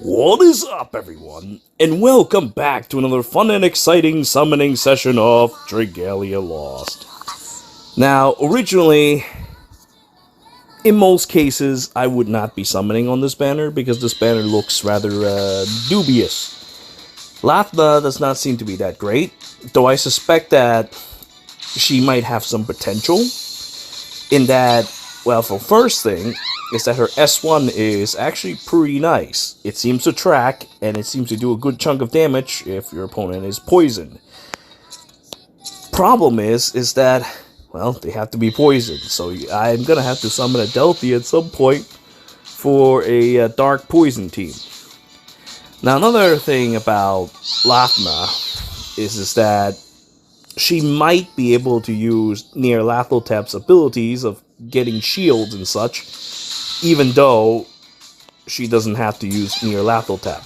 What is up, everyone, and welcome back to another fun and exciting summoning session of Dragalia Lost. Now, originally, in most cases, I would not be summoning on this banner because this banner looks rather dubious. Lathna does not seem to be that great, though I suspect that she might have some potential in that, well, for first thing, is that her S1 is actually pretty nice. It seems to track, and it seems to do a good chunk of damage if your opponent is poisoned. Problem is that, well, they have to be poisoned, so I'm gonna have to summon a Delphi at some point for a dark poison team. Now, another thing about Lathna is that she might be able to use Nyarlathotep's abilities of getting shields and such, even though she doesn't have to use Nyarlathotep.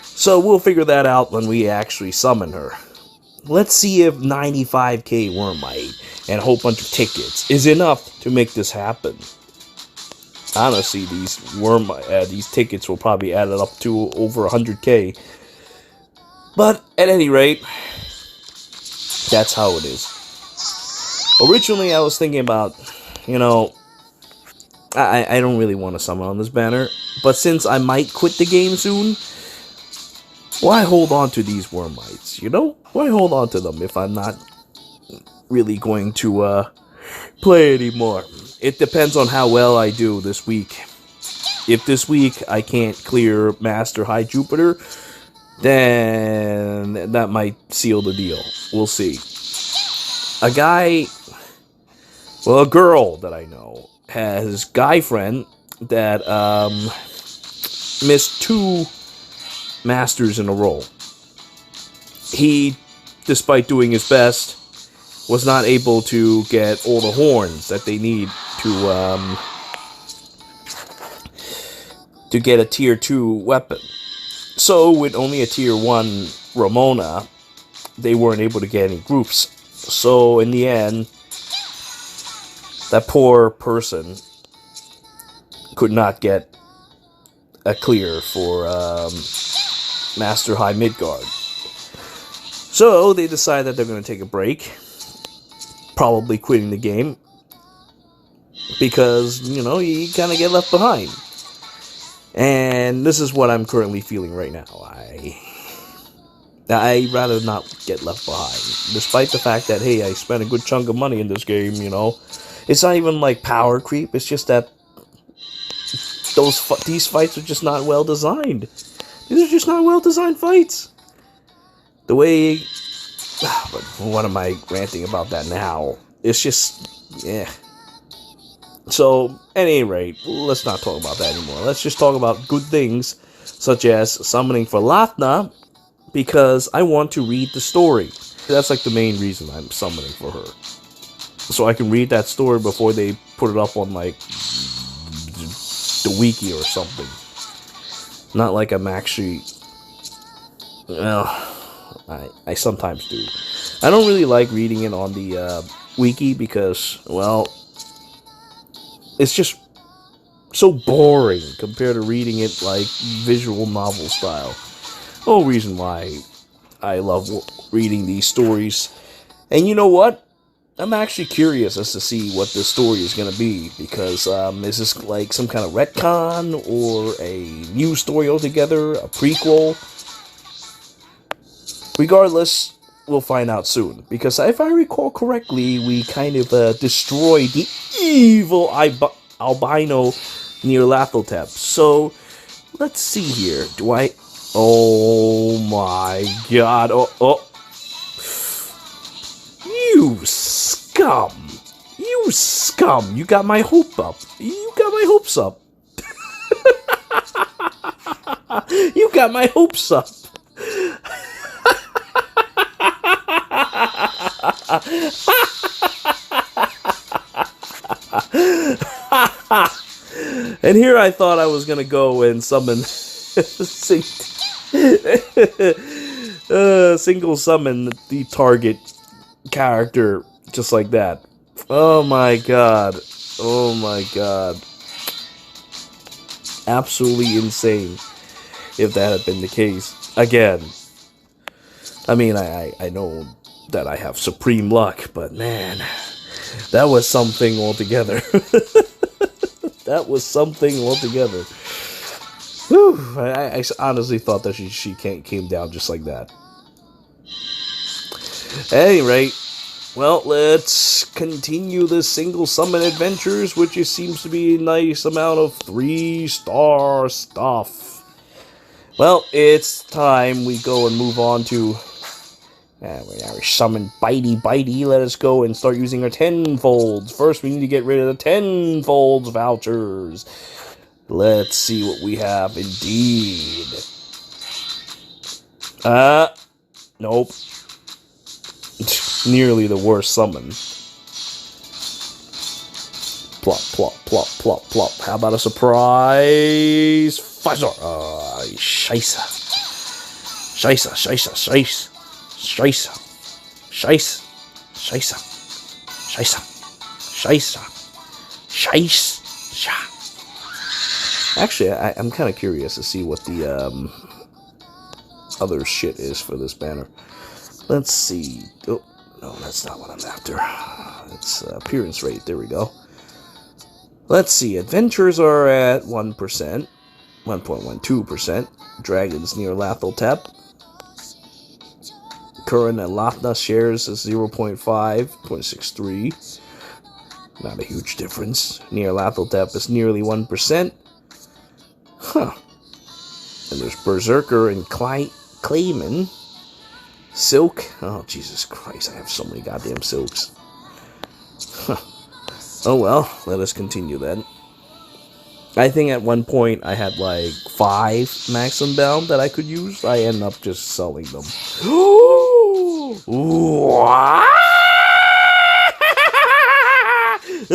So we'll figure that out when we actually summon her. Let's see if 95k Wyrmite and a whole bunch of tickets is enough to make this happen. Honestly, these tickets will probably add it up to over 100k. But at any rate, that's how it is. Originally, I was thinking about, I don't really want to summon on this banner, but since I might quit the game soon, why hold on to these Wyrmites, Why hold on to them if I'm not really going to play anymore? It depends on how well I do this week. If this week I can't clear Master High Jupiter, then that might seal the deal. We'll see. A girl that I know has guy friend that missed 2 masters in a row. He, despite doing his best, was not able to get all the horns that they need to get a tier 2 weapon. So with only a tier 1 Ramona, they weren't able to get any groups. So in the end, that poor person could not get a clear for Master High Midgard. So they decide that they're going to take a break, probably quitting the game, because, you kind of get left behind. And this is what I'm currently feeling right now. I'd rather not get left behind, despite the fact that, hey, I spent a good chunk of money in this game, It's not even like power creep, it's just that these fights are just not well designed. These are just not well designed fights. The way... But what am I ranting about that now? It's just... yeah. So, at any rate, let's not talk about that anymore. Let's just talk about good things, such as summoning for Lathna, because I want to read the story. That's like the main reason I'm summoning for her. So I can read that story before they put it up on, like, the wiki or something. Not like I'm actually... Well, I sometimes do. I don't really like reading it on the wiki because, well, it's just so boring compared to reading it like visual novel style. The whole reason why I love reading these stories. And you know what? I'm actually curious as to see what this story is going to be, because is this like some kind of retcon or a new story altogether, a prequel? Regardless, we'll find out soon, because if I recall correctly, we kind of destroyed the evil albino Nyarlathotep. So, let's see here. Do I... Oh my god. Oh. You scum! You scum! You got my hope up. You got my hopes up. You got my hopes up. And here I thought I was gonna go and summon single summon the target character just like that. Oh my god. Oh my god. Absolutely insane. if that had been the case. Again, I mean, I know that I have supreme luck, but man, that was something altogether. That was something altogether. Whew, I honestly thought that she came down just like that. At any rate, well, let's continue the single summon adventures, which it seems to be a nice amount of 3-star stuff. Well, it's time we go and move on to... we summoned Bitey. Let us go and start using our 10-folds. First, we need to get rid of the 10-folds vouchers. Let's see what we have indeed. Nope. Nearly the worst summon. Plop, plop, plop, plop, plop. How about a surprise? 5-star. Scheisse. Scheisse, scheisse, scheisse. Scheisse. Scheisse. Scheisse. Scheisse. Scheisse. Scheisse. Actually, I'm kind of curious to see what the other shit is for this banner. Let's see. Oh, no, that's not what I'm after. It's appearance rate. There we go. Let's see. Adventures are at 1%. 1.12%. Dragons near Nyarlathotep. Current and Lathna shares is 0.5.63. Not a huge difference. Nyarlathotep is nearly 1%. Huh. And there's Berserker and Clayman. Silk. Oh, Jesus Christ. I have so many goddamn silks. Huh. Oh, well. Let us continue then. I think at one point I had like 5 maximum bound that I could use. I end up just selling them. What? 2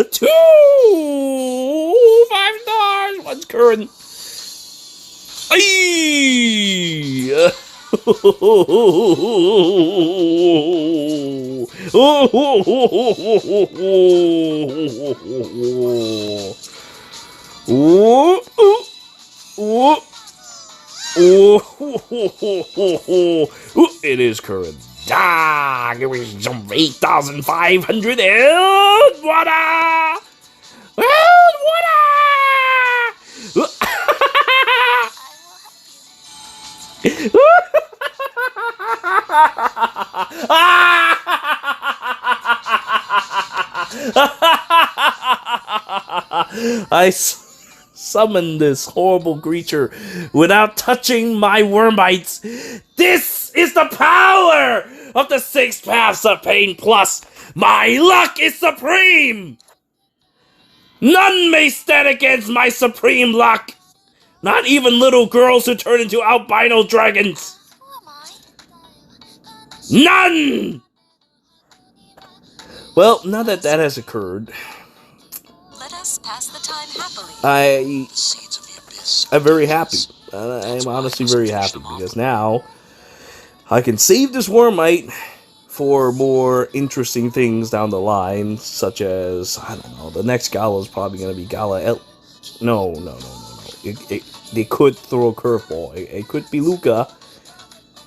5 stars. One's current. Aye. It is current. Give me some 8,500 and water! I summoned this horrible creature without touching my Wyrmites. This is the power of the 6 paths of pain plus. My luck is supreme. None may stand against my supreme luck. Not even little girls who turn into albino dragons. None! Well, now that that has occurred, let us pass the time happily. I'm very happy. I'm honestly very happy because now I can save this Wyrmite for more interesting things down the line, such as, I don't know, the next Gala is probably going to be Gala No. They could throw a curveball. It could be Luca,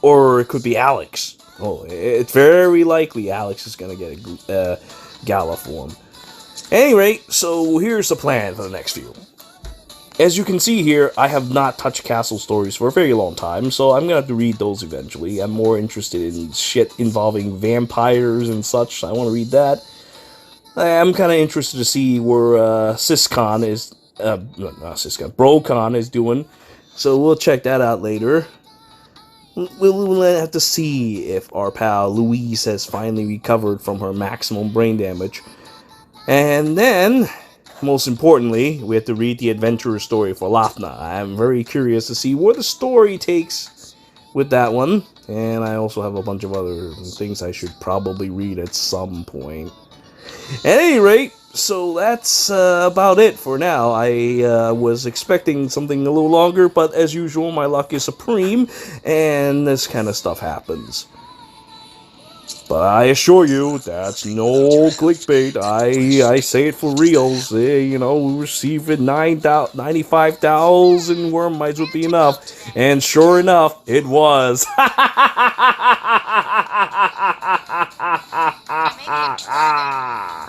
or it could be Alex. Oh, it's very likely Alex is going to get a Gala form. At any rate, so here's the plan for the next few. As you can see here, I have not touched Castle Stories for a very long time, so I'm going to have to read those eventually. I'm more interested in shit involving vampires and such. I want to read that. I'm kind of interested to see where Syscon is... Brocon is doing. So we'll check that out later. We'll have to see if our pal Louise has finally recovered from her maximum brain damage. And then, most importantly, we have to read the adventurer story for Lathna. I'm very curious to see where the story takes with that one. And I also have a bunch of other things I should probably read at some point. At any rate, so that's about it for now. I was expecting something a little longer, but as usual, my luck is supreme, and this kind of stuff happens. But I assure you, that's no clickbait. I say it for reals. You know, we received 95,000 Wyrmites would be enough. And sure enough, it was. Maybe a dragon.